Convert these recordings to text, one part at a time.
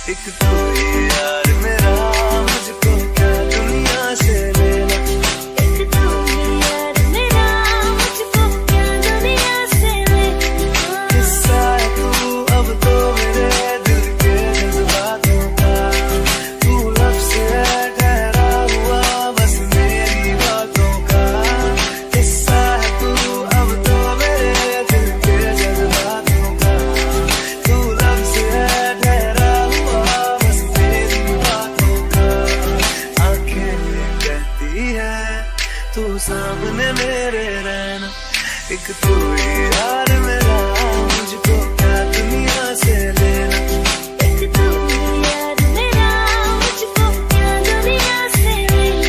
एक तू ही यार मेरा, मुझको क्या दुनिया से लेना। एक तू ही यार मेरा, मुझको क्या दुनिया से लेना। किस्सा है तू अब तो मेरे दिल के जज्बातों का, तू लफ्ज़ है ठहरा हुआ बस मेरी बातों का। किस्सा है तू अब तो मेरे दिल के जज्बातों का, तू लफ्ज़ है ठहरा हुआ बस मेरी बातों का। आंखें कहती है तू सामने मेरे रहना, एक तू ही यार मेरा, मुझको क्या दुनिया से लेना। एक तू ही यार मेरा, मुझको क्या दुनिया से लेना।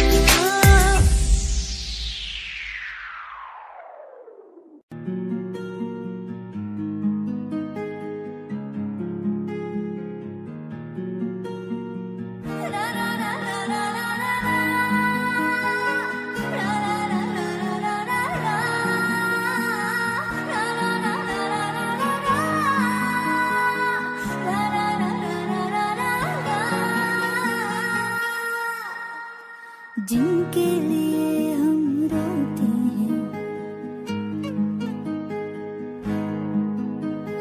जिनके लिए हम रोते हैं,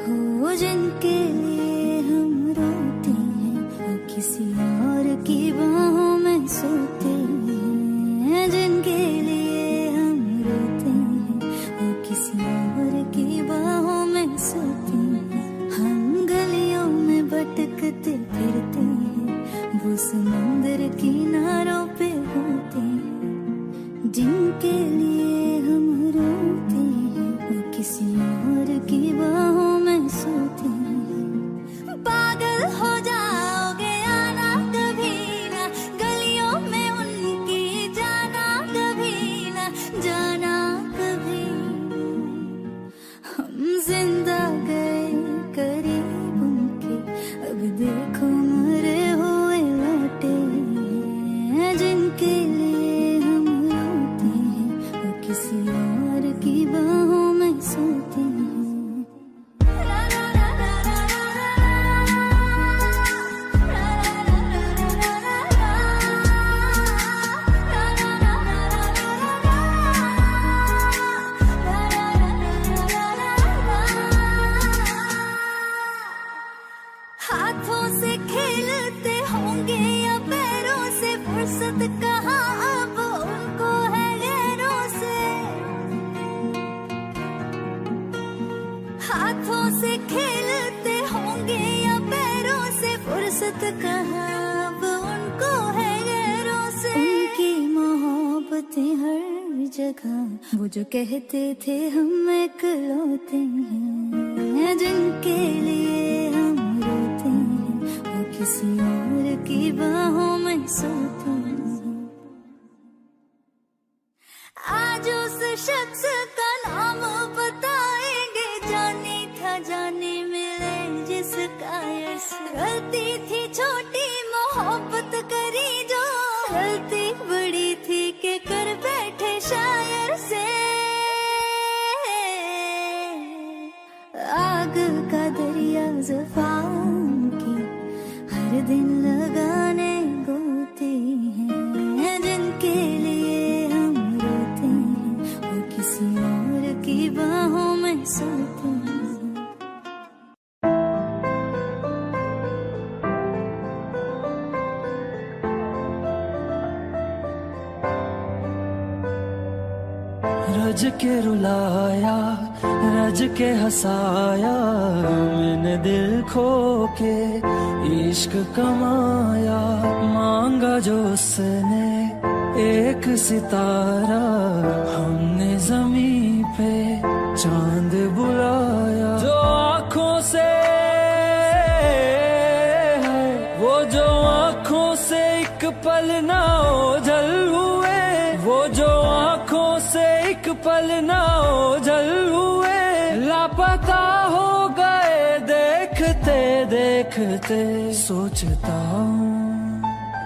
हो जिनके लिए हम रोते हैं, वो किसी और की बाहों में सोते हैं। जिनके लिए हम रोते हैं, वो किसी और की बाहों में सोते हैं। हम गलियों में भटकते फिरते हैं, वो समंदर किनारों पे होते हैं। जिनके लिए हम रोते हैं, वो किसी और की बाहों में सोते हैं। पागल हो जाओगे आना कभी ना, गलियों में उनकी जाना कभी ना, जाना कभी। हम जिंदा गए करीब उनके, अब देखो मरे हुए लौटे हैं। जिनके लिए हम रोते हैं, वो किसी और की बाहों में सोते हैं। हाथों से खेलते होंगे या पैरों से, फुर्सत कहाँ अब उनको है गैरों से। हाथों से खेलते होंगे या पैरों से, फुर्सत कहाँ अब उनको है गैरों से। उनकी मोहब्बतें हर जगह, वो जो कहते थे हम इकलौते हैं। जिनके लिए हम रोते हैं, वो किसी और की बाहों में सोते हैं। आज उस शख्स का नाम बताएंगे, जाने था जाने मिले जिसका यश। गलती थी छोटी मोहब्बत करी जो, गलती बड़ी थी कि कर बैठे शायर से। आग का दरिया ज़ुफ़ान की, हर दिन लगाने गोते हैं। जिनके लिए हम रोते हैं, वो किसी और की बाहों में सोते हैं। रज के रुलाया, रज के हंसाया, मैंने दिल खो के इश्क कमाया। मांगा जो उसने एक सितारा, हमने ज़मीं पे चांद बुलाया। जो आँखों से वो जो आँखों से एक पल ना ओझल हुए, वो जो आँखों से एक पल ना ओझल हुए। लापता हो गए देखते देखते।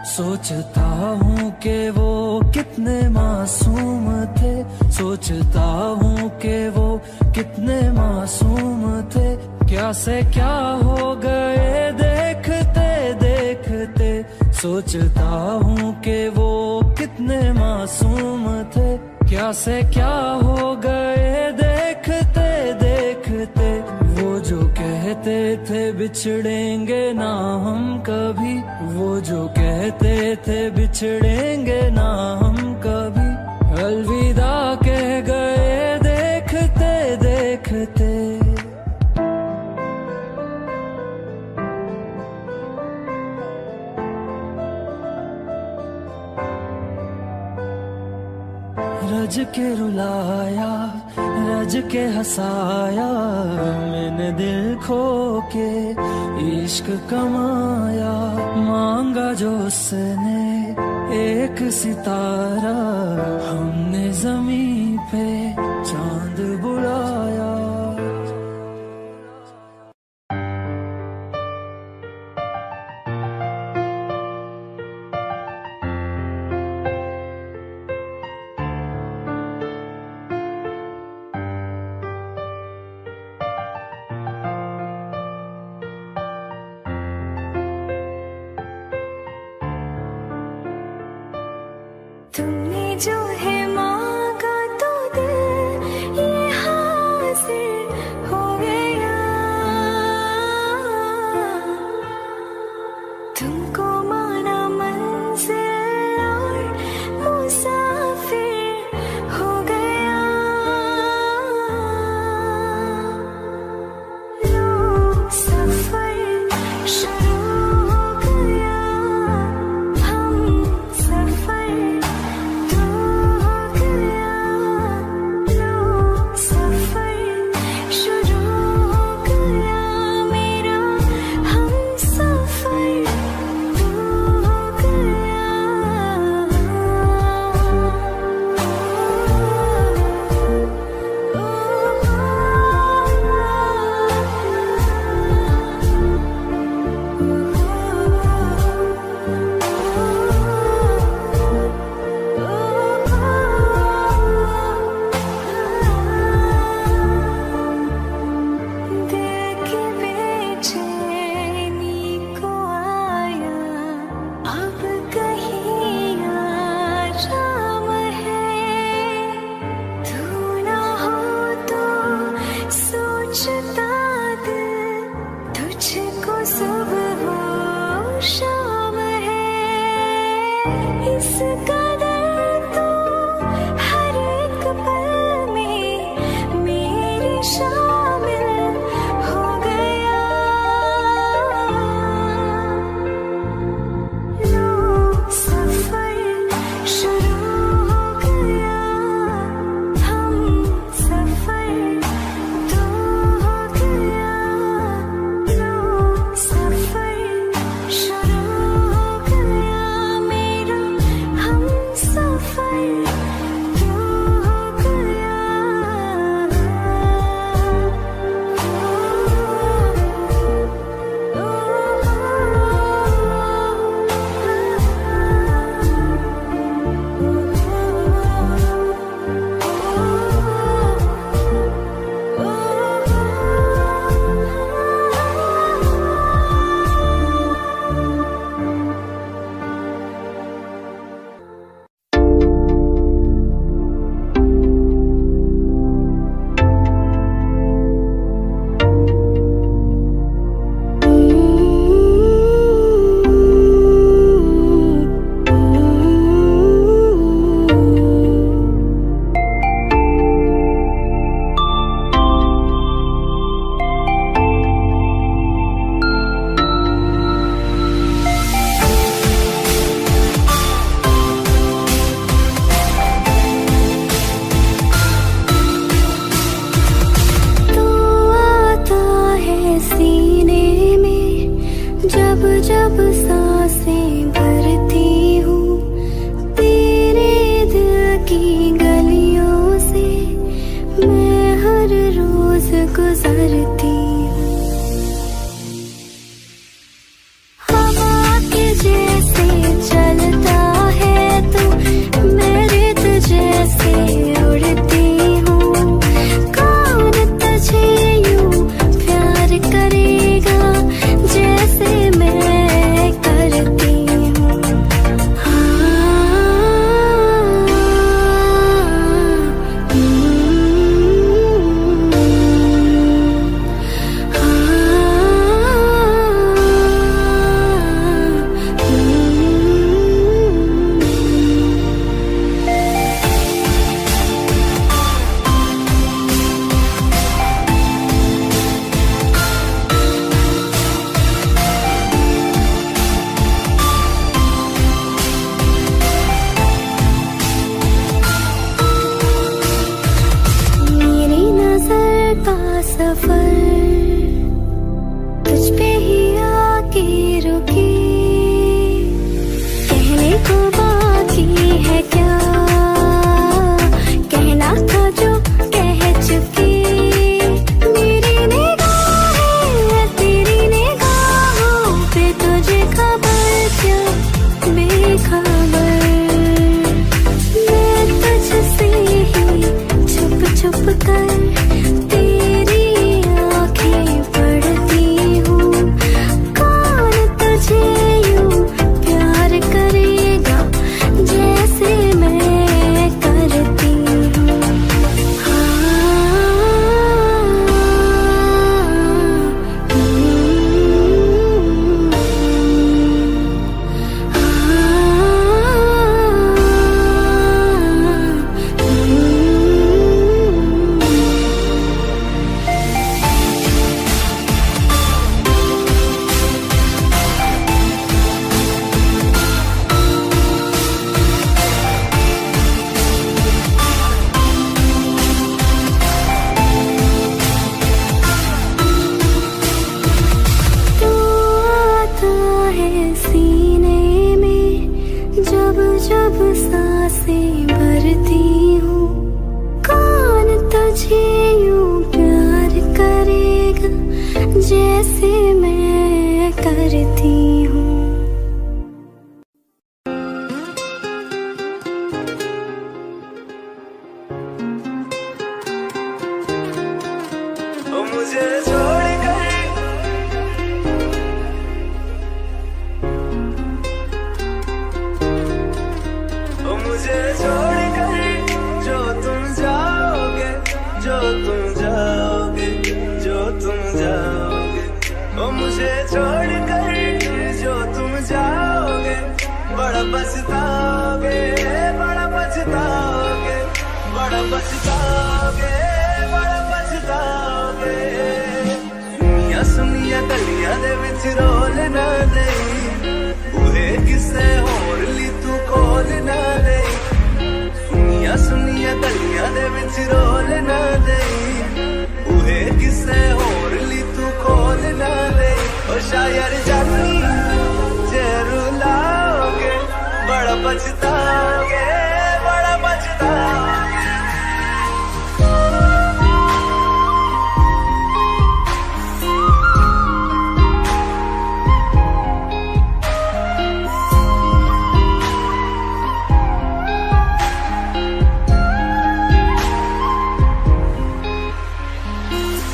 सोचता हूँ कि वो कितने मासूम थे, सोचता हूँ कि वो कितने मासूम थे। क्या से क्या हो गए देखते सोचता हूँ कि वो कितने मासूम थे, क्या से क्या हो गए देखते देखते। वो जो कहते थे बिछड़ेंगे ना हम कभी, वो जो कहते थे बिछड़ेंगे ना हम कभी, अलविदा कह गए देखते देखते। रज के रुलाया, रज के हंसाया, मैंने दिल खो के इश्क कमाया। मांगा जो उसने एक सितारा, हमने ज़मीं पे चांद बुलाया। तुमने जो है मांगा तो दिल ये हासिल हो गया। तुमको माना मंजिल और मुसाफिर हो गया। लो सफर शुरू हो गया, हम सफर जब सांसें भरती हूँ तेरे दिल की गलियों से, मैं हर रोज गुजरती हूँ। हवा के जैसे चलता है तू, मैं रेत जैसे उड़ती हूँ। कौन तुझे यूं प्यार करेगा जैसे मैं करती हूँ। है क्या कहना था जो कह चुकी। मेरी निगाहें तेरी निगाहों पे तुझे खबर क्या बेखबर। मैं तुझसे ही छुप छुप कर तेरी आंखें पढ़ती हूँ। कौन तुझे यूं प्यार करेगा जैसे मैं करती हूँ। तू आता है सीने में जब जब सांसें भरती हूँ। कौन तुझे यूं प्यार करेगा जैसे मैं करती हूँ। ओ मुझे छोड़ कर ओ मुझे छोड़ कर जो तुम जाओगे जो तुम जाओगे जो तुम जाओगे। ओ मुझे छोड़ कर जो तुम जाओगे बड़ा पछताओगे बड़ा पछताओगे बड़ा पछताओगे बड़ा पछताओगे। सुनिया सुनिया गलियां दे विच रोल ना देई बूहे किसे होर ली तू खोल ना देई। सुनिया सुनिया गलियां दे विच रोल ना देई बूहे किसे होर ली तू खोल ना देई। ओ शायर जानी जे रुलाओगे बड़ा पछताओगे बड़ा पछताओगे।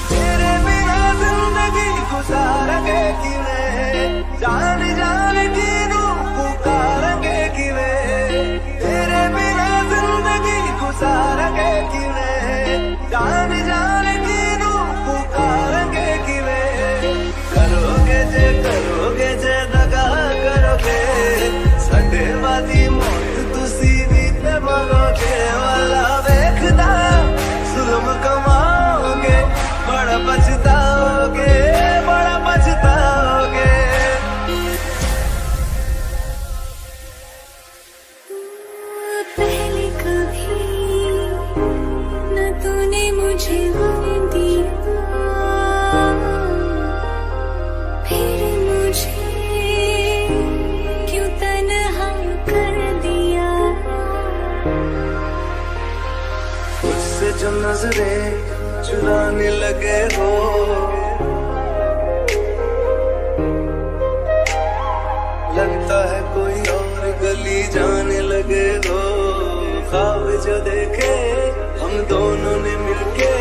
तेरे बिना जिंदगी गुजारेंगे किवें जान जान की नूं पुकारेंगे किवें। तेरे बिना जिंदगी गुजारेंगे किवें जान जान की नूं पुकारेंगे किवें। करोगे जे दगा करोगे साडे वादी मौत तुसी भी ते मरोगे। वाला वेखदा जुल्म कमाओगे बड़ा पछताओगे बड़ा पछताओगे। पहले कभी न तूने मुझे गम दिया फिर मुझे क्यों तन्हा कर दिया। मुझसे जो नजरें चुराने लगे हो लगता है कोई और गली जाने लगे हो। ख्वाब जो देखे हम दोनों ने मिलके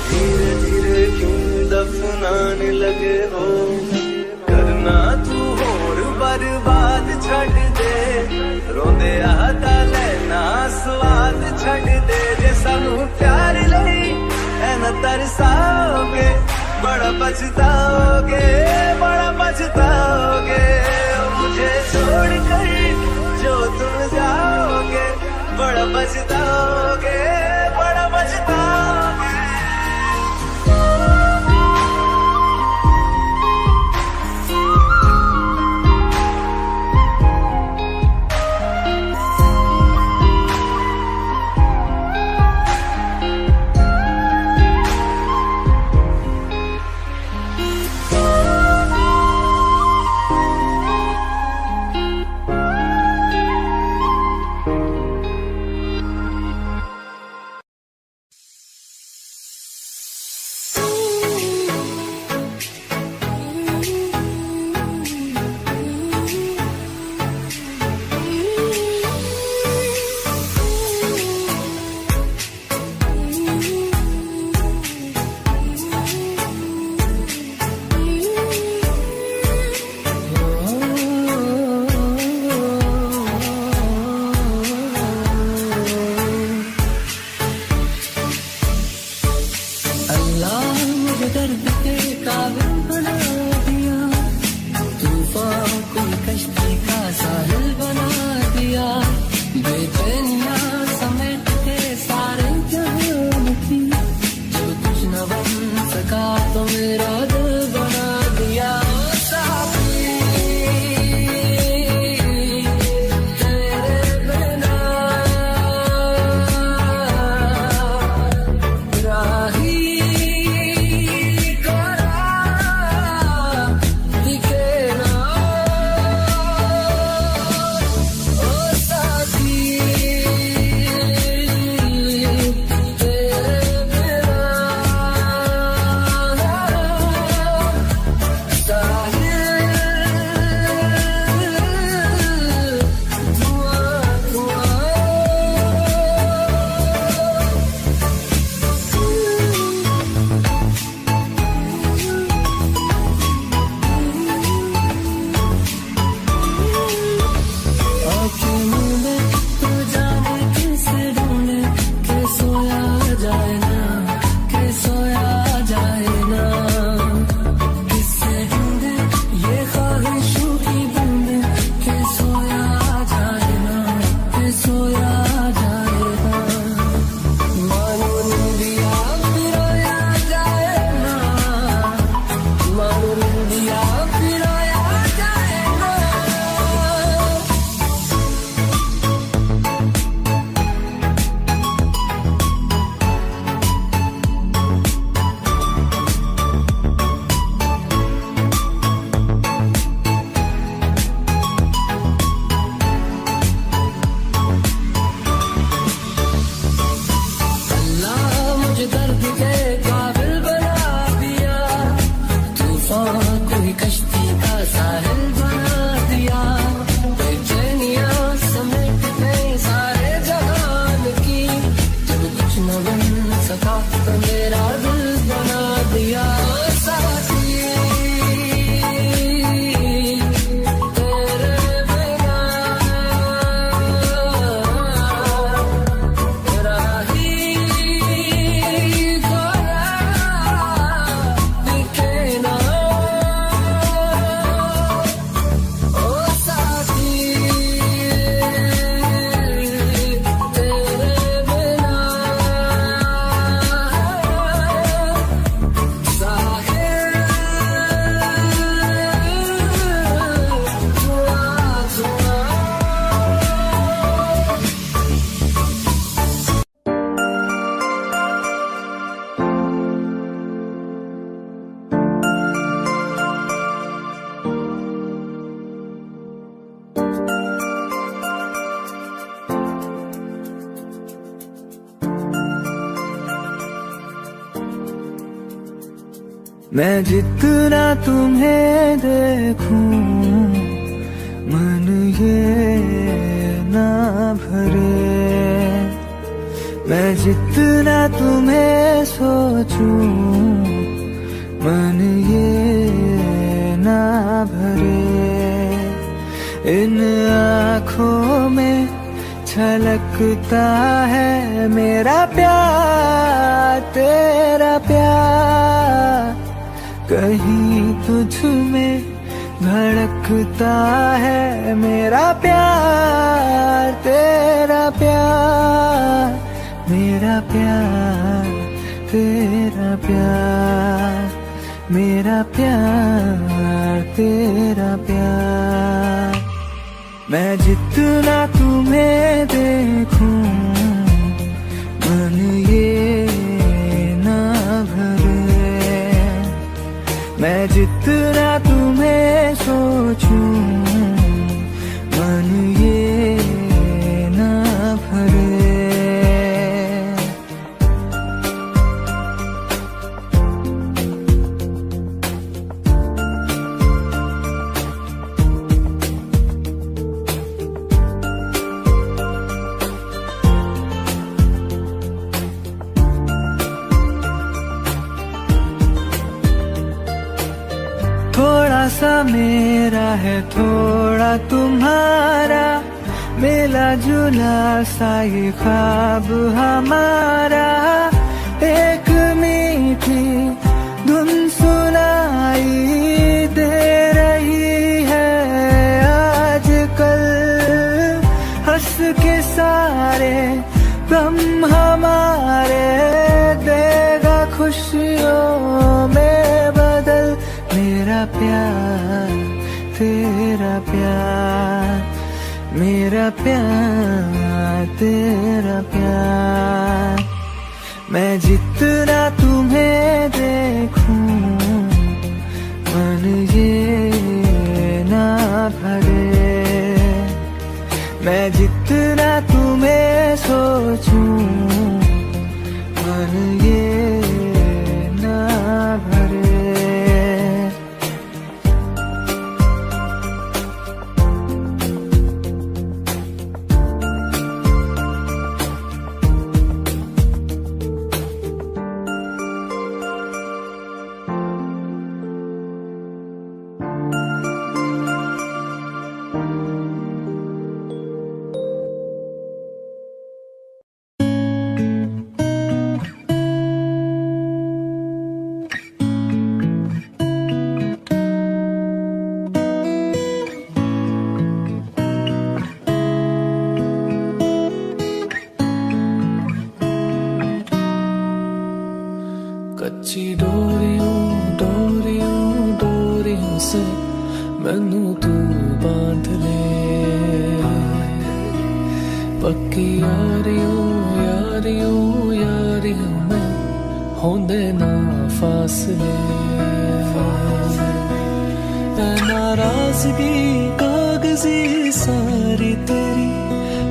धीरे धीरे क्यों दफनाने लगे हो। करना तू होर बर्बाद छड़ दे रोंदे आता लेना स्वाद छड़ दे। जे सानू प्यार लई ऐना तरसाओगे बड़ा पछताओगे बड़ा पछताओगे। मुझे छोड़ कर जो तुम जाओगे बड़ा पछताओगे बड़ा पछताओगे। मैं जितना तुम्हें देखूं मन ये ना भरे, मैं जितना तुम्हें सोचूं मन ये ना भरे। इन आँखों में छलकता है मेरा प्यार तेरा प्यार, कहीं तुझ में धड़कता है मेरा प्यार तेरा प्यार, मेरा प्यार तेरा प्यार, मेरा प्यार तेरा प्यार। मैं जितना तुम्हें देखूं मन ये ना भरे, मैं जितना तुम्हें सोचूं मन ये ना भरे। थोड़ा सा मेरा है थोड़ा तुम्हारा, मिला जुला सा ये ख्वाब हमारा। एक मीठी धुन सुनाई दे रही है आजकल, हंस के सारे गम हमारे देगा खुशियों में बदल। मेरा प्यार तेरा प्यार, मेरा प्यार तेरा प्यार। मैं जितना तुम्हें देखूं मन ये ना भरे, मैं जितना तुम्हें सोचूं मन ये ना भरे। कच्ची डोरियों डोरियों डोरियों से मैनू तू बांध ले, पक्की यारियों यारियों यारियों में होंदे ना फासले। नाराजगी कागजी सारी तेरी,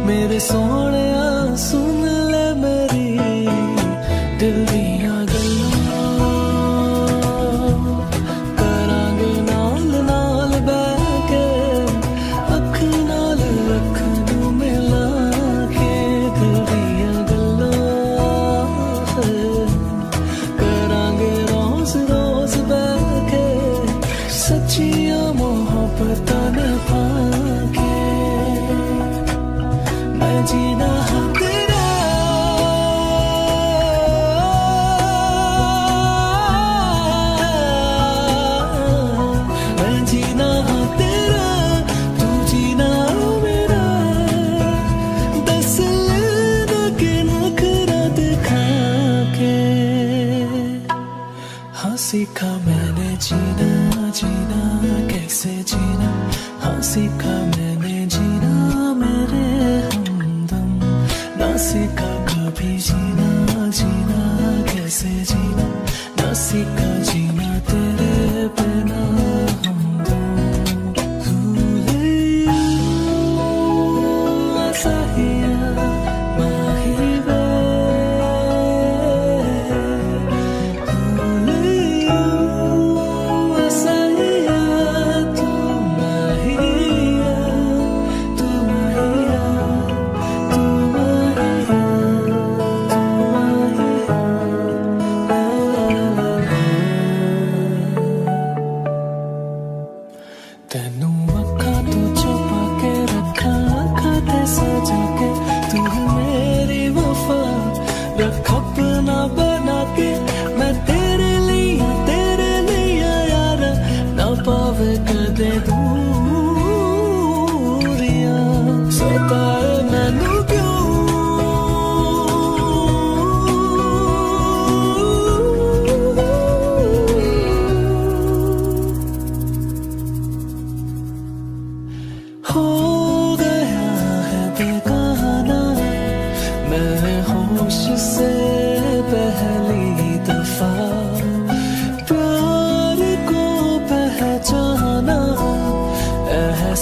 मेरे सोहणिया सुन ले मेरी दिल दियां जीना तेरा, मैं जीना तेरा, तू जीना मेरा। दस लेना के नखरा दिखा के, हाँ सीखा मैंने जीना जीना कैसे जीना, हाँ सीखा मैंने जीना मेरे ना सीखा कभी जीना जीना कैसे जीना, ना सीखा जीना तेरे बिना हम दो। माही वे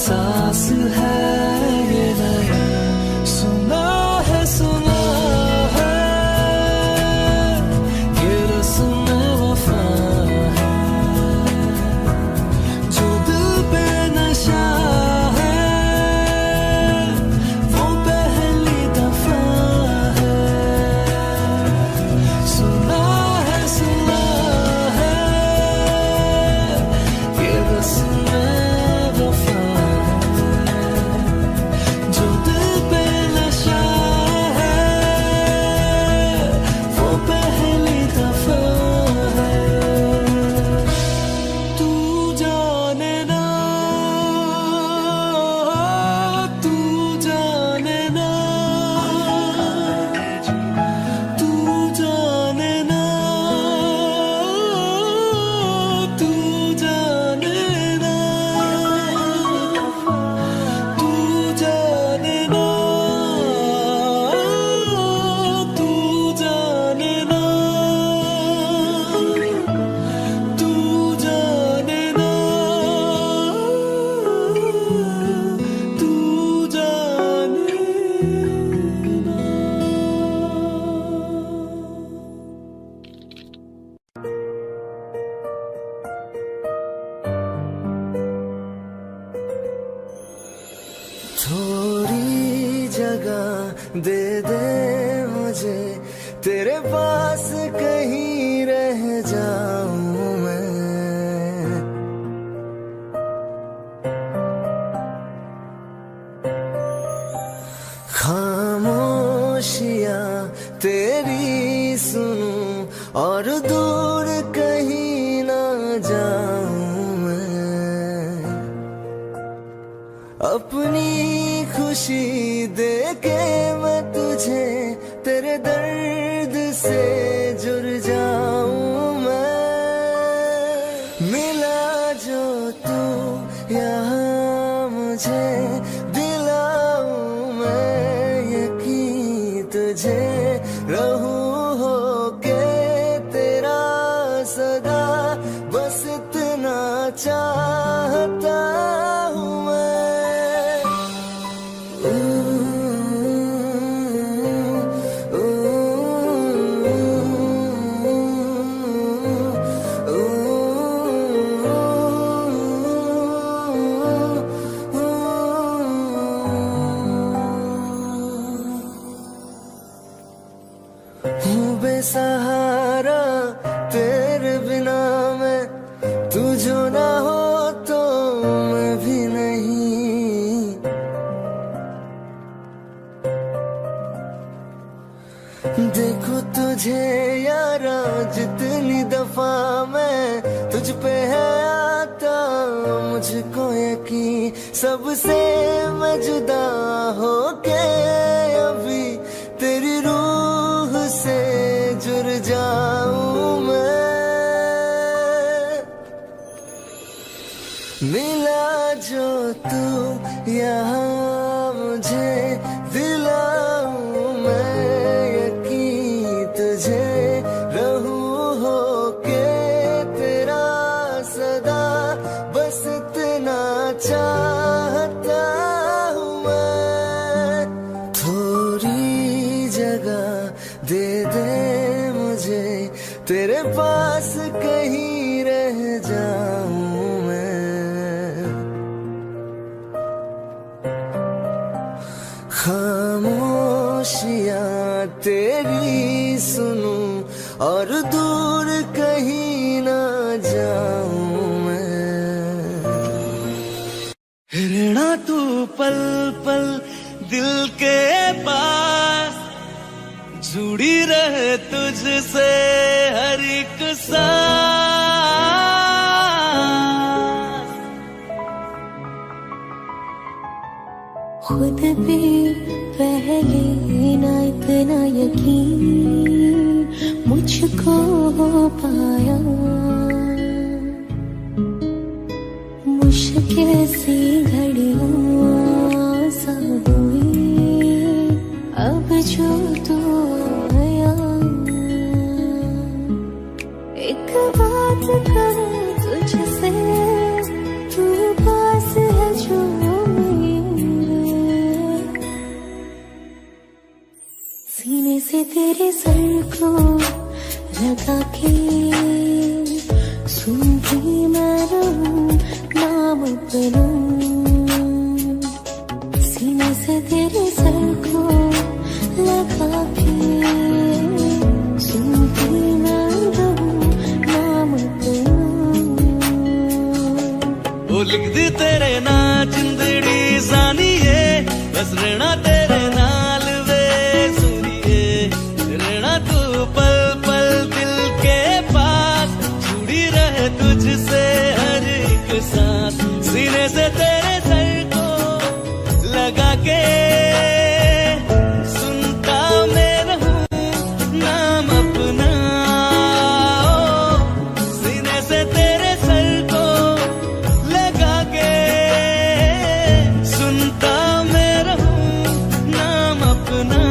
एहसास है ये नया, सुना है ये रस्म वफा है, जो दिल पे नशा है वो पहली दफा है, सुना है ये रस्म वफा है, जो दिल पे नशा है वो पहली दफा है। तू जाने ना, तू जाने ना, तू जाने ना, तू जाने ना, तू जाने ना, तू जाने ना, तू जाने ना, तू जाने ना। थोड़ी जगह दे दे मुझे, तेरे पास कहीं रह जाऊं मैं, खामोशियां तेरी सुनूं और दूर कहीं ना जाऊं मैं, अपनी खुशी दे के मैं तुझे तेरे दर्द से जुड़ जाऊं मैं, मिला जो तू यहाँ मुझे दिलाऊं मैं यकीन तुझे, रहूं होके तेरा सदा, बस इतना चाहता हूँ मैं। हूँ बेसहारा तेरे बिना मैं, तू जो ना हो तो मैं भी नहीं, देखो तुझे यारा जितनी दफा मैं तुझ पे है आता, मुझको यकीन सबसे मैं जुदा होके अभी तेरी रूह से जुड़ जाऊं मैं, मिला जो तू यहाँ मुझे दिलाऊं मैं यकीन तुझे, रहूं होके तेरा सदा, बस इतना चाहता हूँ मैं। थोड़ी जगह दे दे मुझे, तेरे पास कहीं रह जाऊं मैं, खामोशियां तेरी सुनूं और दूर कहीं ना जाऊं मैं, रहना तू पल पल दिल के पास, जुड़ी रहे तुझसे हर एक सांस, खुद भी पहले ना इतना यकीन मुझको हो पाया, मुश्किल सी घड़ियां सा हुई अब जो तू आया, एक बात कहूँ तुझसे, तू पास है जो तेरे सर को लगा के सुनती मैं रहूं नाम अपना। सीने से तेरे सर को लगा के सुनती मैं रहूं नाम अपना। वो लिख दी तेरे ना जिंदड़ी जानिए बस रहना तेरे नाल वे सुनिए। रहना तू पल पल दिल के पास जुड़ी रहे तुझसे हर एक सांस। सीने से तेरे सर को लगा के सुनता मैं रहूं नाम अपना। सीने से तेरे सर को लगा के सुनता मैं रहूं नाम अपना।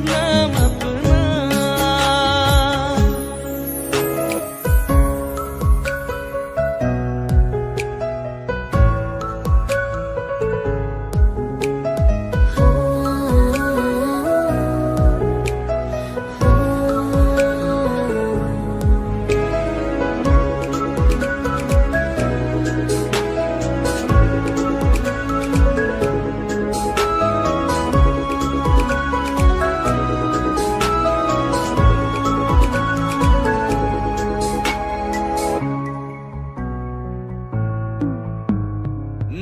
नाम अपना।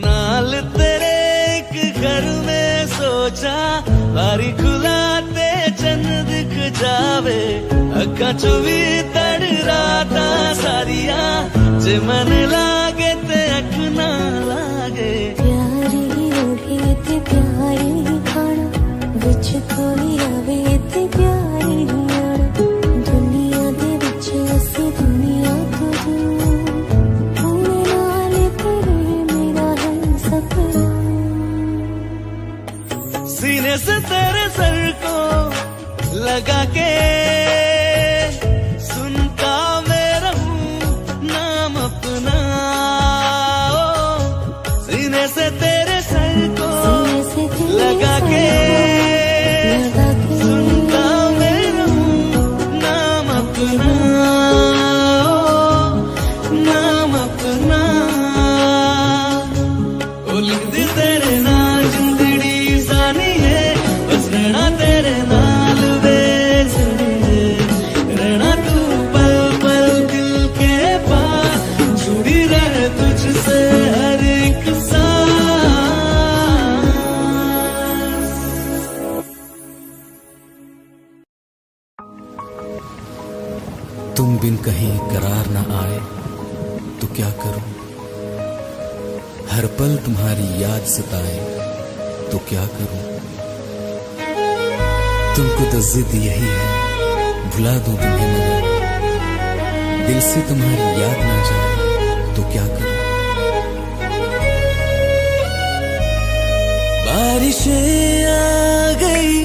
नाल तेरे एक घर में सोचा बारी खुलाते चंद दिख जावे। अक्का चुवी तड़ राता सारिया जे मन लागे ते अख ना लागे। प्यारी ओढ़े ते प्यारी खाना विच कोई आवे ते प्यारी आना। दुनिया दे विच असी दुनिया तो दूर होने नाल तेरे मेरा है सपना। सीने से तेरे सर को लगा के सुनता मैं रहूं नाम अपना। सीने से तेरे सर को लगा के सुनता मैं रहूं नाम अपना। नाम अपना। ओ लिख दी तेरे नाल जिंदड़ी जानिए बस रहना तेरे नाल वे सुनिए। रहना तू पल पल दिल के पास जुड़ी रहे तुझसे हर एक सांस। तुम बिन कहीं करार ना आए तो क्या करूं। हर पल तुम्हारी याद सताए तो क्या करूं। तुमको तो जिद यही है भुला दूं तुम्हें मगर दिल से तुम्हारी याद ना जाए तो क्या करूं। बारिशें आ गई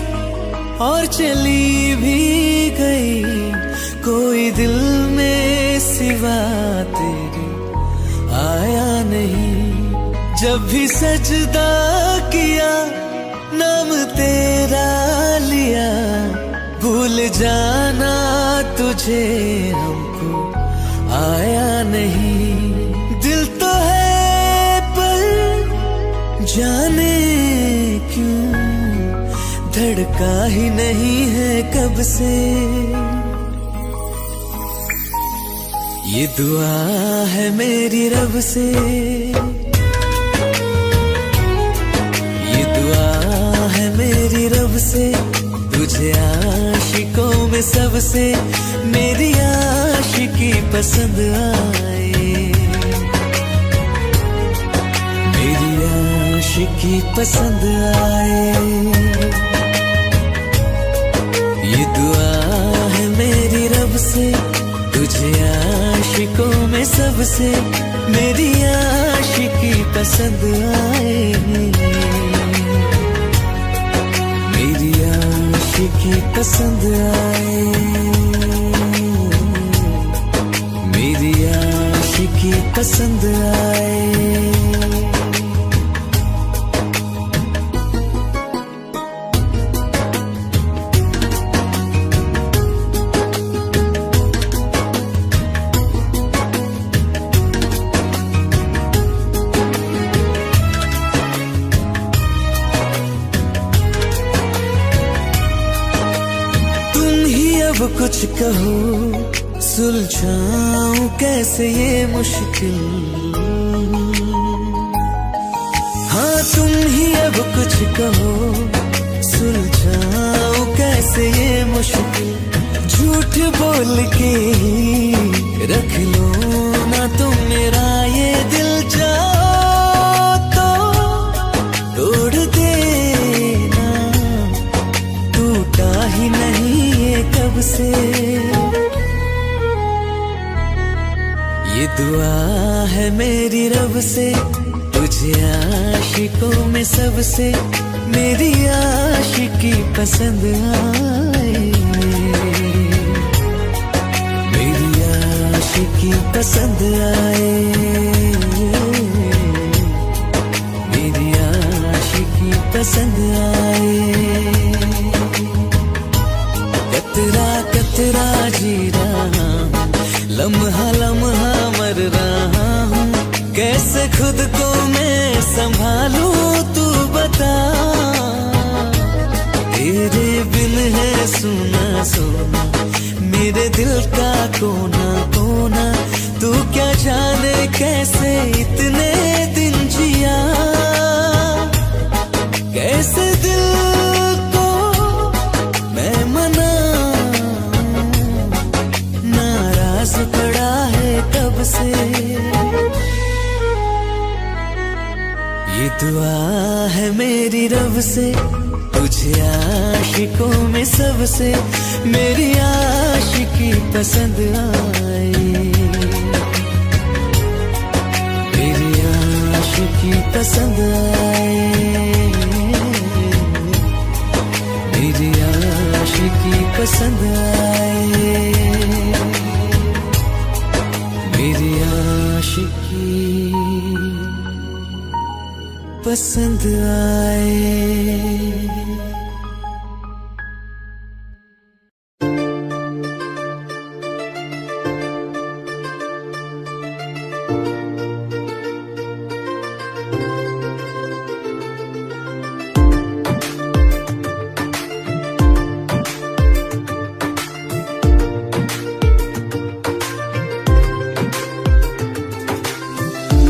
और चली भी गई कोई दिल में सिवा तेरे आया नहीं। जब भी सजदा किया नाम तेरा लिया भूल जाना तुझे हमको आया नहीं। दिल तो है पर जाने क्यों धड़का ही नहीं है कब से। ये दुआ है मेरी रब से। ये दुआ है मेरी रब से तुझे आशिकों में सबसे मेरी आशिकी पसंद आए। मेरी आशिकी पसंद आए। ये दुआ है मेरी रब से तुझे आशिकों में सबसे मेरी आशिकी पसंद आए। मेरी आशिकी पसंद आए। मेरी आशिकी पसंद आए। कुछ कहो, सुलझाऊं कैसे ये मुश्किल। हाँ तुम ही अब कुछ कहो, सुलझाऊं कैसे ये मुश्किल। झूठ बोल के रख लो ना तुम मेरा ये दिल, जाओ तो तोड़ देना, टूटा ही नहीं ये कब से। ये दुआ है मेरी रब से, तुझे आशिकों में सबसे मेरी आशिकी पसंद आए, मेरी आशिकी पसंद आए, मेरी आशिकी पसंद आए। कतरा कतरा जी रहा हूँ, लम्हा लम्हा मर रहा हूँ, कैसे खुद को मैं संभालूं तू बता। तेरे बिन है सुना सोना मेरे दिल का कोना कोना, तू क्या जाने कैसे इतने दिन जिया, कैसे दिल को मैं मनाऊं, नाराज पड़ा है कब से। ये दुआ है मेरी रब से, तुझे आशिकों में सबसे मेरी आशिकी पसंद आए, मेरी आशिकी पसंद आए, मेरी आशिकी पसंद आए, मेरी आशिकी पसंद आए।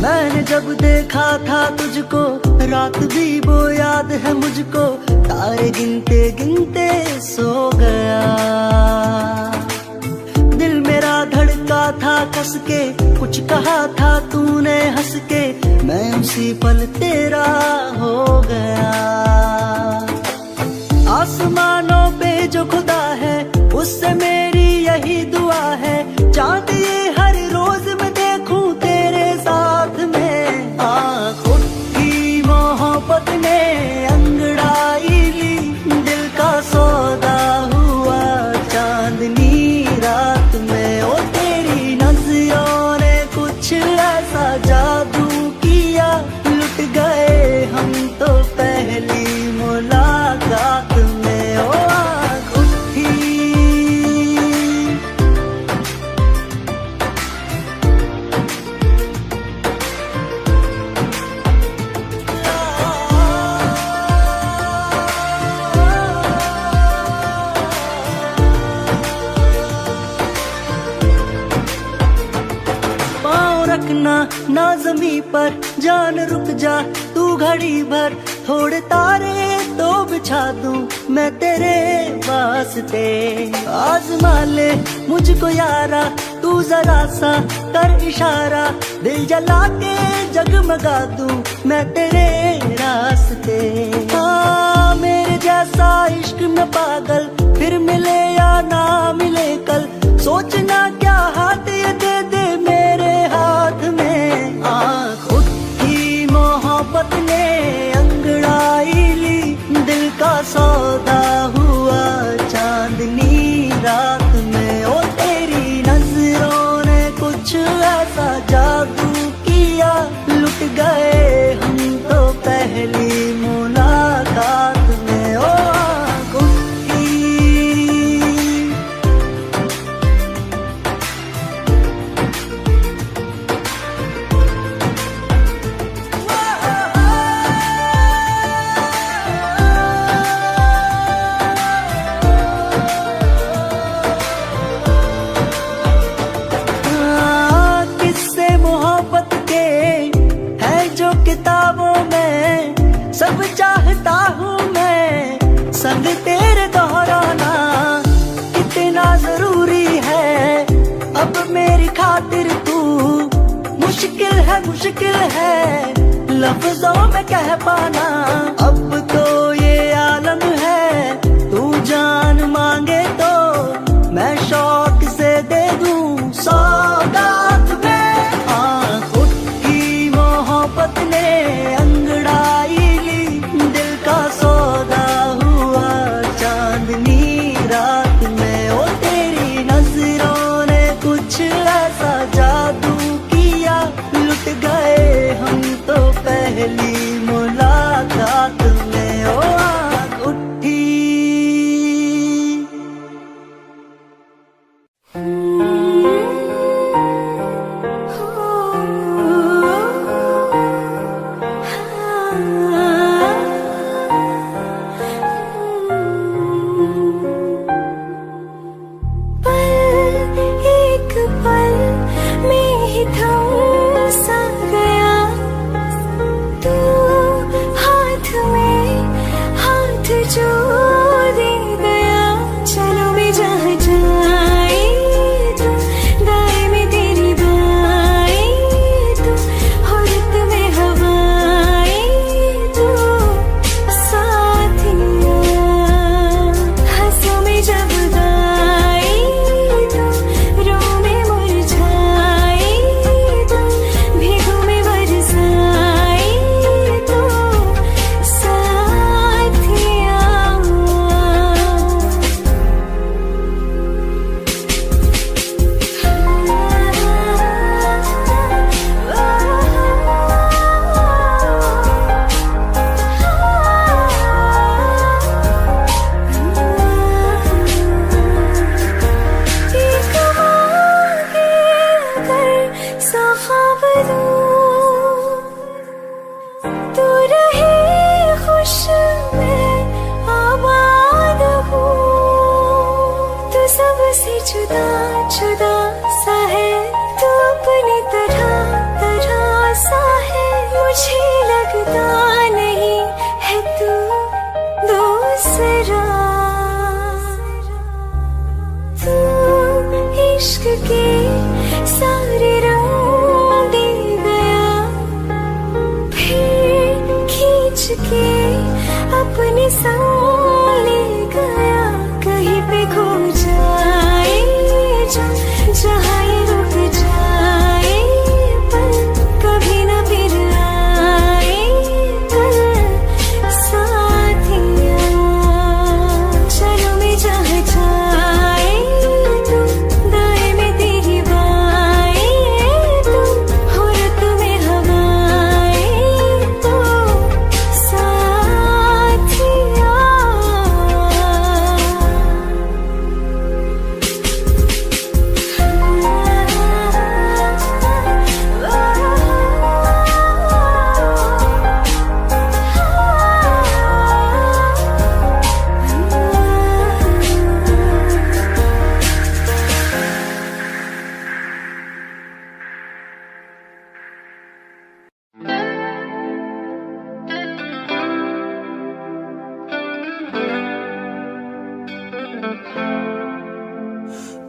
मैंने जब देखा था तुझको, रात भी वो याद है मुझको, तारे गिनते गिनते सो गया। दिल मेरा धड़का था कस के, कुछ कहा था तूने हंस के, मैं उसी पल तेरा हो गया। आसमानों पे जो खुदा है उससे मेरी यही दुआ है, चांद ये हर रोज मैं देखूं तेरे साथ में। खुद की मोहब्बत ने अंगड़ाई ली, दिल का सौदा हुआ चांदनी रात में। ओ तेरी नजरों ने कुछ ऐसा जादू किया, लुट गए हम तो पहली मुलाकात में। ओ आँख उठी रखना ना ज़मीं पर, जान रुक जा तू घड़ी भर, थोड़े तारे तो बिछा दूं मैं तेरे वास्ते। आज़मा ले मुझको यारा, तू जरा सा कर इशारा, दिल जला के जगमगा दूं मैं तेरे रास्ते। हाँ मेरे जैसा इश्क में पागल फिर मिले या ना मिले कल, सोचना क्या हाथ ये दे दे मेरे हाथ में। खुद की मोहब्बत ने अंगड़ाई ली, दिल का सौदा हुआ चांदनी रात में। ओ तेरी नजरों ने कुछ ऐसा जादू किया, लुट गए हम तो पहली मुलाकात में। ओ खुद की मुश्किल है लफ्जों में कह पाना। अब तो ये आलम है, तू जान मांगे तो मैं शौक से दे दूं सौगात में। आँख उठी मोहब्बत ने अंगड़ाई ली, दिल का सौदा हुआ चांदनी रात में। ओ तेरी नजरों ने कुछ ऐसा जादू किया, लुट गए हम तो पहली मुलाकात में। ओ आँख उठी जुदा जुदा सा है, तो अपनी तरह तरह सा है। मुझे लगता नहीं है तू दूसरा, तू इश्क के सारे रंग दे गया, फिर खींच के अपने संग ले गया। कहीं पे खो जाए जहाँ ये रुक जाए, पर कभी न फिर आए कल साथिया। चलो मैं जहाँ जाए तू, दाएं में तेरी बाएं तू, हो रुत में हवाएं तो साथिया।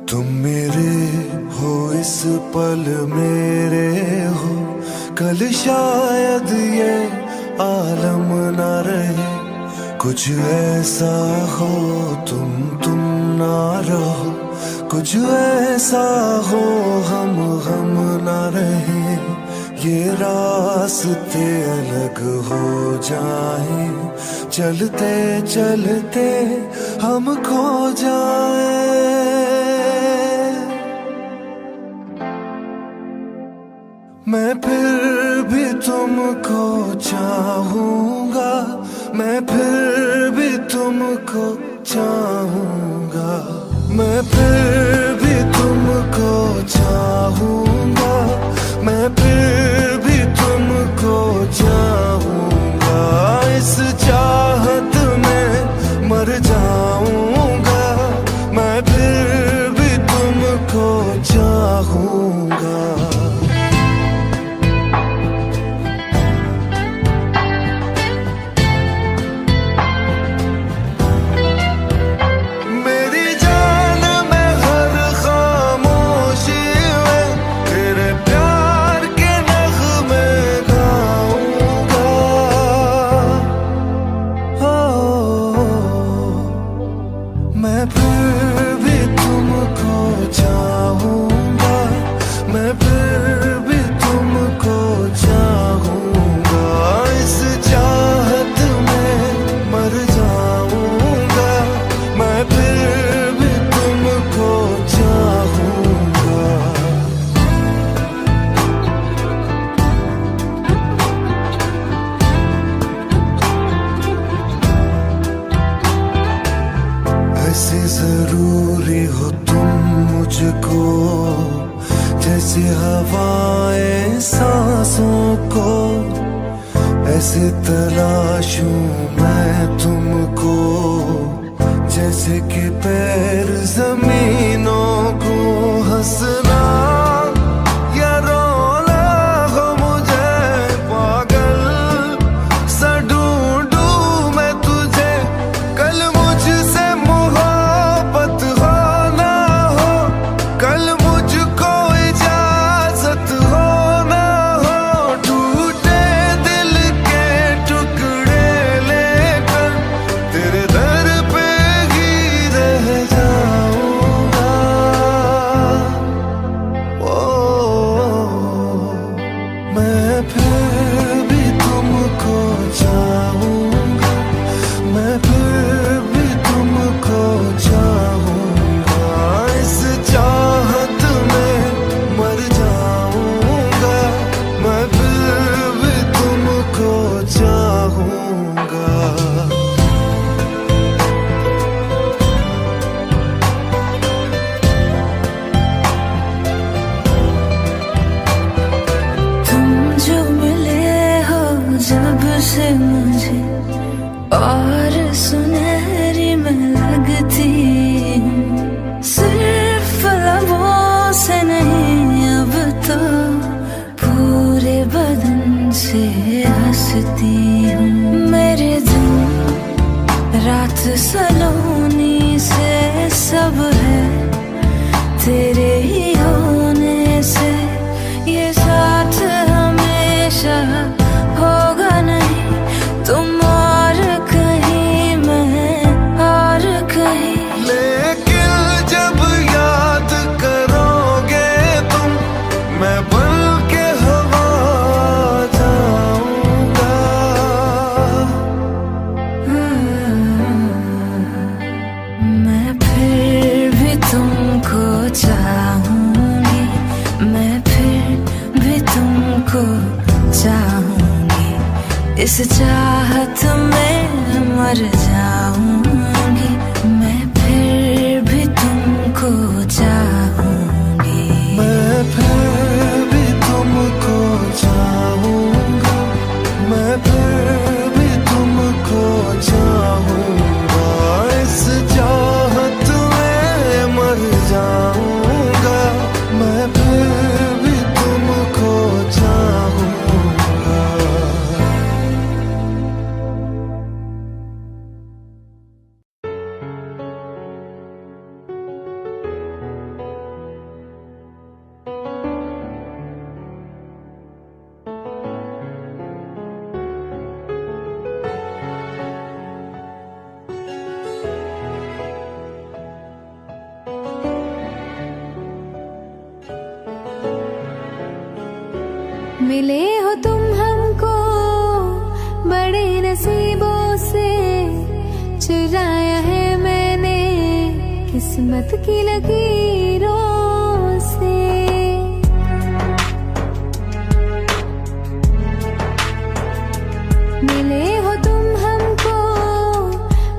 तुम मेरे हो इस पल मेरे हो, कल शायद ये आलम न रहे। कुछ ऐसा हो तुम ना रहो, कुछ ऐसा हो हम ना रहे। ये रास्ते अलग हो जाए, चलते चलते हम खो जाए। मैं फिर भी तुमको चाहूंगा, मैं फिर भी तुमको चाहूंगा, मैं फिर भी तुमको चाहूंगा, मैं फिर भी तुमको चाहूंगा। इस चाहत में मर जाऊंगा, मैं फिर भी तुमको चाहूंगा। कैसे तलाशूं मैं तुमको, जैसे कि पैर जमीनों को। हंसना या रोना हो मुझे पागल सा ढूंढूं मैं तुझे। कल मुझसे मोहब्बत हो ना हो, कल मुझको इजाजत हो ना हो। टूटे दिल के टुकड़े लेकर तेरे दर पे ही रह जाऊंगा। ओ मैं फिर भी तुमको चाहूंगा, मैं फिर भी तुमको चाहूंगा। इस चाहत में मर जाऊंगा, मैं फिर भी तुमको चाहूंगा। तुम जो मिले हो जब से मुझे, और सुनहरी मैं लगती हूँ। सिर्फ लबों से नहीं अब तो पूरे बदन से हंसती हूँ। मेरे दिन रात सलोनी से सब है तेरे ही होने से। ये साथ हमेशा होगा नहीं, तुम और कहीं मैं और कहीं। लेकिन जब याद करोगे तुम, मैं बन के हवा जाऊंगा। मैं फिर भी तुमको चाहूंगी, मैं फिर भी तुमको चाहूंगी। इस चाहत में मर जाऊंगी, मैं फिर भी तुमको चाहूंगी। मैं फिर भी तुमको चाहूंगा, मैं फिर भी तुमको चाहूंगा। इस चाहत में मर जाऊंगा, मैं फिर भी तुमको चाहूंगा। मिले हो तुम हमको बड़े नसीबों से, चुराया है मैंने किस्मत की लकीरों से। मिले हो तुम हमको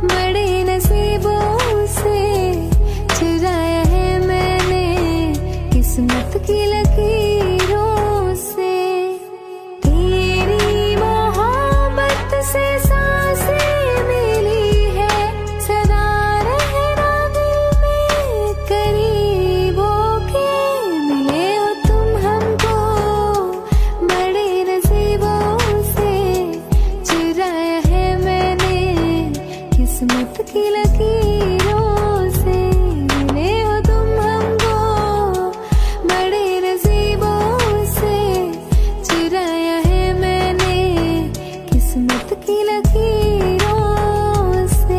बड़े नसीबों से, चुराया है मैंने किस्मत की लकीरों से। तेरी मोहब्बत से सांसें मिली है, सदा रहना दिल में करीब होके। मिले हो तुम हमको बड़े नसीबों से, चुराया है मैंने किस्मत की लकीरों से। मिले हो तुम हमको बड़े नसीबों से, चुराया है मैंने किस्मत की लकीरों से।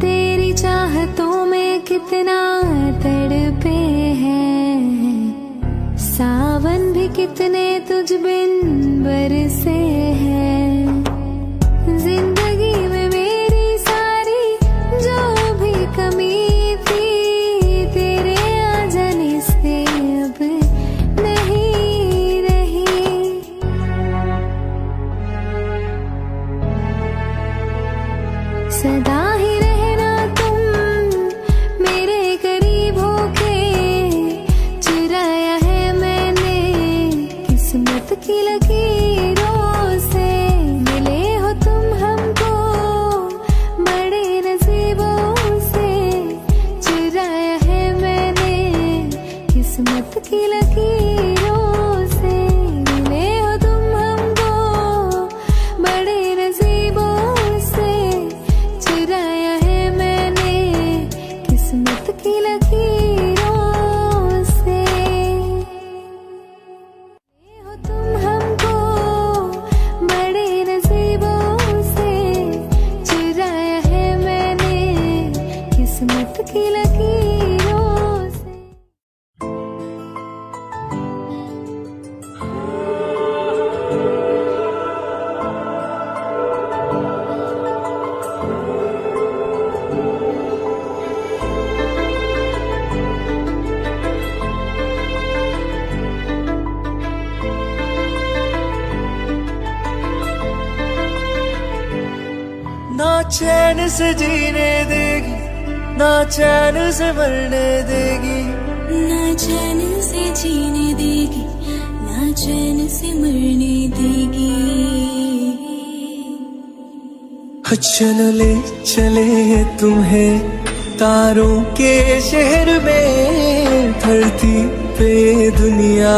तेरी चाहतों में कितना तड़पे हैं, सावन भी कितने तुझ बिन बरसे हैं। जिंदगी में मेरी सारी जो भी कमी सी लकीरों से। ना चैन से जीने देगी, ना चैन से मरने देगी, ना चैन से जीने देगी, ना चैन से मरने देगी। चलो ले चले तुम्हें तारों के शहर में, धरती पे दुनिया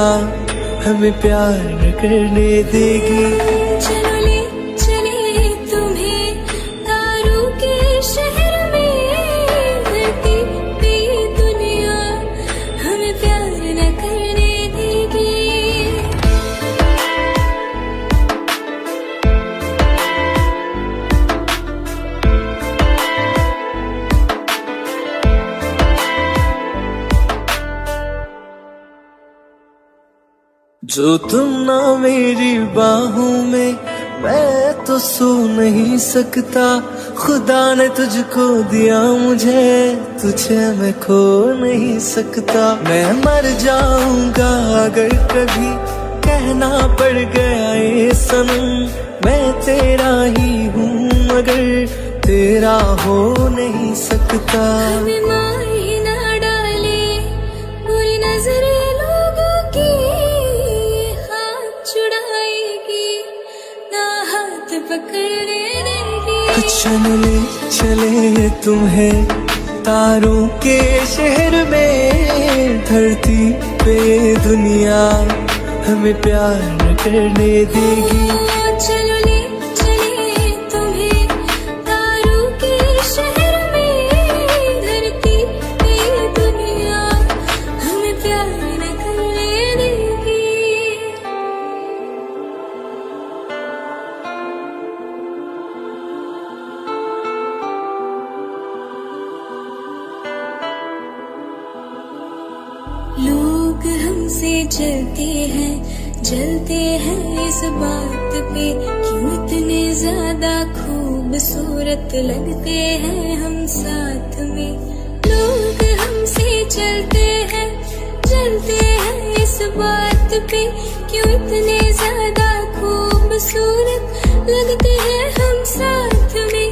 हमें प्यार न करने देगी। चलो ले चले तुम्हें तारों के शहर में, धरती पे दुनिया हमें प्यार न करने देगी। जो तुम ना मेरी बाहों में, मैं तो सो नहीं सकता। खुदा ने तुझको दिया मुझे, तुझे मैं खो नहीं सकता। मैं मर जाऊंगा अगर कभी कहना पड़ गया ये सनम, मैं तेरा ही हूँ मगर तेरा हो नहीं सकता। हमें मार ही ना डाले बुरी नजरें लोगों की, हाथ छुड़ाएगी ना हाथ पकड़ने देगी। चलो ले चले तुम्हें तारों के शहर में, धरती पे दुनिया हमें प्यार न करने देगी। चलो ले चले तुम्हें तारों के शहर में, धरती पे दुनिया हमें प्यार न करने देगी। लोग हमसे जलते हैं इस बात पे, क्यों इतने ज्यादा खूबसूरत लगते हैं हम साथ में। लोग हमसे जलते हैं इस बात पे, क्यों इतने ज्यादा खूबसूरत लगते हैं हम साथ में।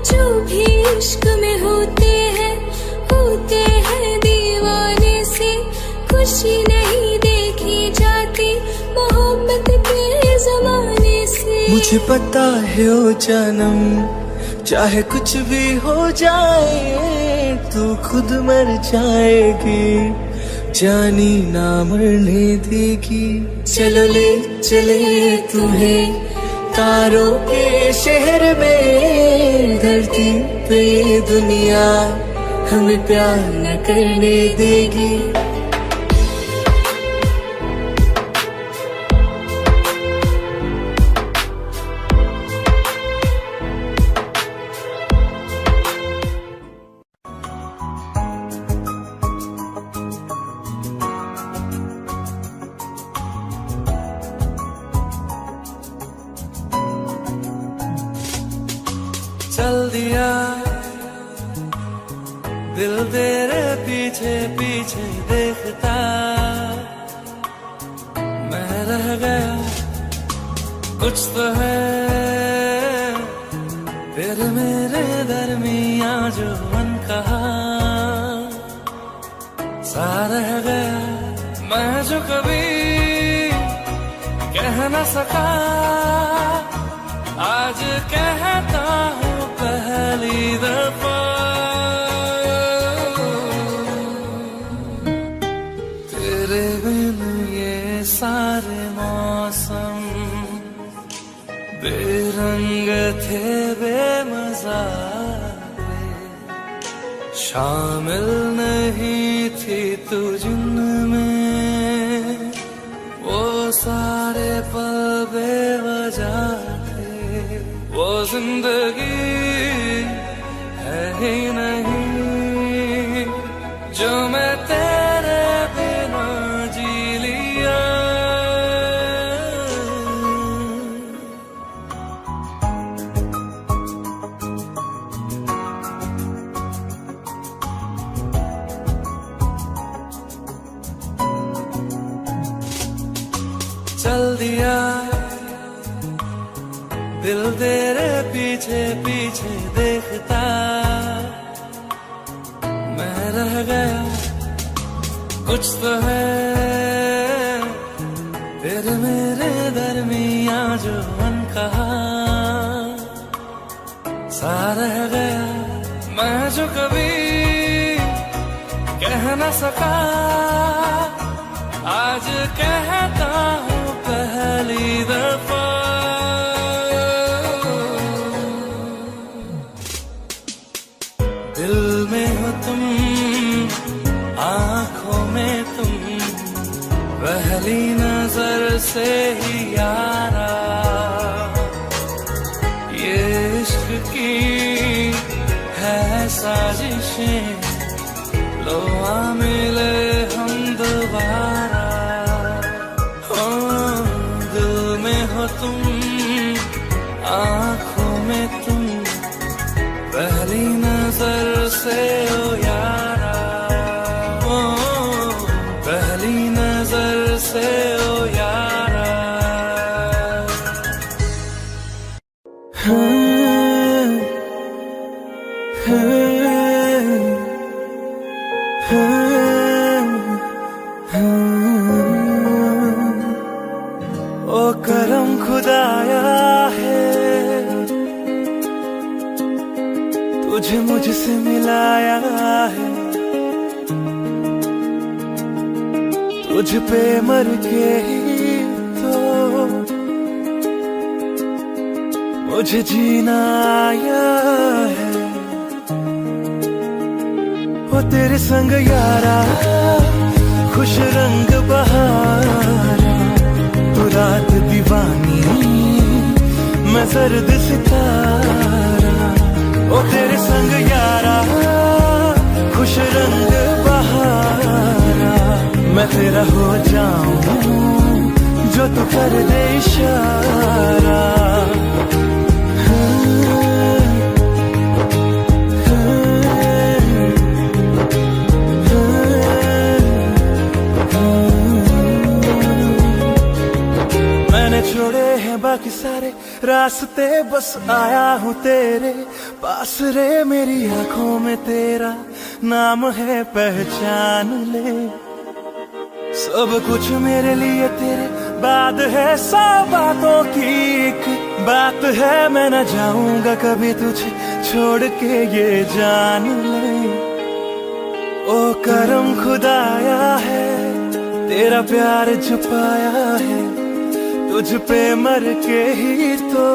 जो भी इश्क में होते हैं दीवाने से, खुशी नहीं देखी जाती मोहब्बत के जमाने से। मुझे पता है ओ जानम, चाहे कुछ भी हो जाए तू खुद मर जाएगी, जानी ना मरने देगी। चलो ले चले तुम्हें तारों के शहर में, धरती पे दुनिया हमें प्यार न करने देगी। चल दिया दिल तेरे पीछे पीछे देखता, मैं रह गया कुछ तो है तेरे मेरे दरमिया जो मन कहा सा रह गया। मैं जो कभी कह न सका आज कहता हूँ पहली दफा। तेरे बिन ये सारे मौसम बेरंग थे बेमजा थे, शामिल नहीं थी तू जिनमें वो सारे पल बेवजह थे। वो जिंदगी है ही नहीं लिया, दिल तेरे पीछे पीछे देखता, मैं रह गया कुछ तो है तेरे मेरे दरमिया जो अनकहा सा रह गया, मैं जो कभी कह न सका आज कहता हूँ पहली दफा। दिल में हो तुम, आंखों में तुम, पहली नजर से ही यारा, ये इश्क की है साजिशें, लो आ मिले हम दोबारा। हो दिल में हो तुम, आंखों में तुम, पहली नजर से ओ यारा, ओ पहली नजर से ओ यारा। ओ करम खुदाया है, तुझे मुझसे मिलाया है, तुझ पे मर के ही तो मुझे जीना आया है। वो तेरे संग यारा, खुश रंग बहारा, तू रात दीवानी, मैं सर्द सितारा। ओ तेरे संग यारा, खुश रंग बहारा, मैं तेरा हो जाऊं जो तू कर दे इशारा। मैंने छोड़े हैं बाकी सारे रास्ते, बस आया हूँ तेरे पास रे। मेरी आंखों में तेरा नाम है, पहचान ले। सब कुछ मेरे लिए तेरे बाद है, सौ बातों की एक बात है, मैं न जाऊंगा कभी तुझे छोड़ के, ये जान ले। ओ करम खुदाया है, तेरा प्यार छुपाया है, तुझ पे मर के ही तो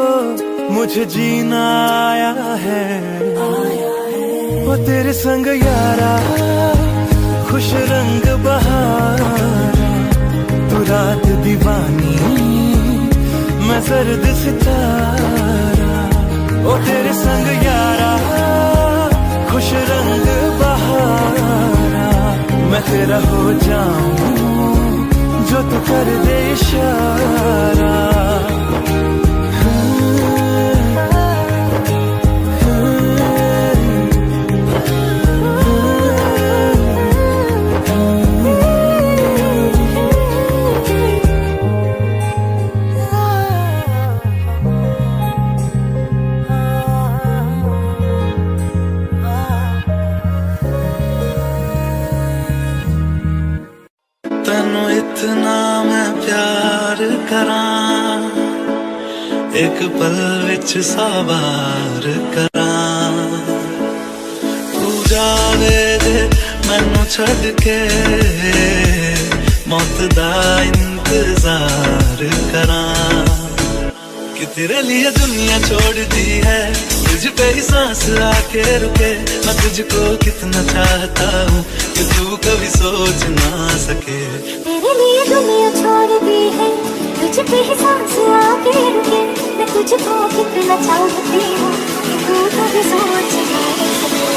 मुझे जीना आया है। वो तेरे संग यारा, खुश रंग बहारा, तू रात दीवानी, मैं सर्द सितारा। ओ तेरे संग यारा, खुश रंग बहारा, मैं तेरा हो जाऊं जो तू कर दे इशारा। तैनू इतना मैं प्यार करां, एक पल विच सवार करां। तू जावे जे मैनू छड़ के, मौत दा इंतजार करां। कि तेरे लिए दुनिया छोड़ दी है, तुझ पे ही सांस आके रुके। मैं तुझको कितना चाहता हूँ कि तू कभी सोच ना सके। तेरे लिए दुनिया छोड़ दी है, तुझ पे ही सांस आके रुके। मैं तुझको कितना चाहती हूँ कि तू कभी सोच ना सके।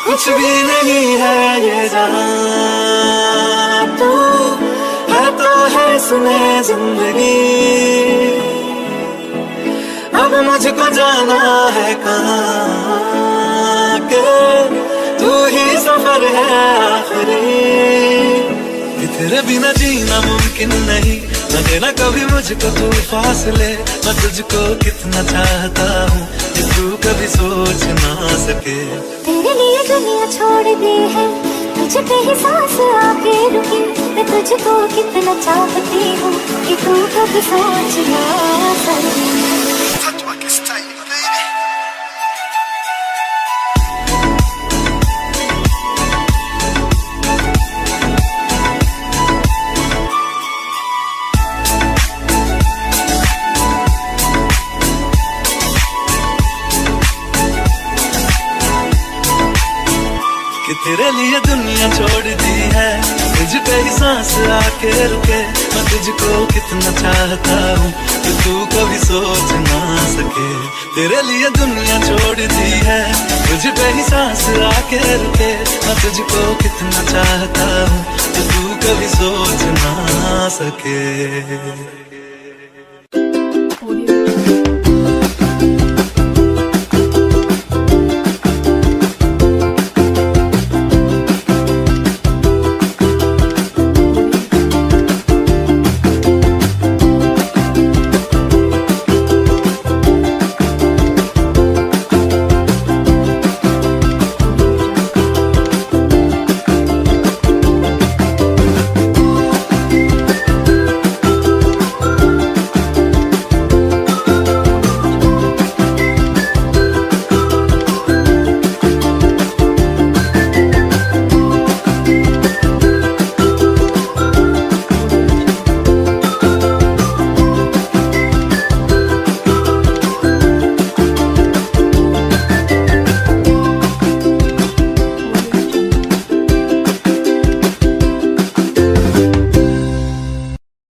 कुछ भी नहीं है ये जहां, में जिंदगी, अब मुझको जाना है कहाँ के तू ही सफर है आखिरी, कि तेरे बिना जीना मुमकिन नहीं, न देना कभी मुझको तू फासले, मैं तुझको कितना चाहता हूँ कि तू कभी सोच ना सके। तेरे लिए दुनिया छोड़ दी है, तुझ पे ही सांस आके रुकी, मैं तुझको कितना चाहती हूँ कि तू कभी सोच ना सके। कि तेरे लिए दुनिया छोड़ दी है, तुझ पे ही सांस आके रुके, मैं तुझको कितना चाहता हूँ कि तू कभी सोच ना सके। तेरे लिए दुनिया छोड़ दी है, तुझ पे ही सांस आके रुके, मैं तुझको कितना चाहता हूँ कि तू कभी सोच ना सके।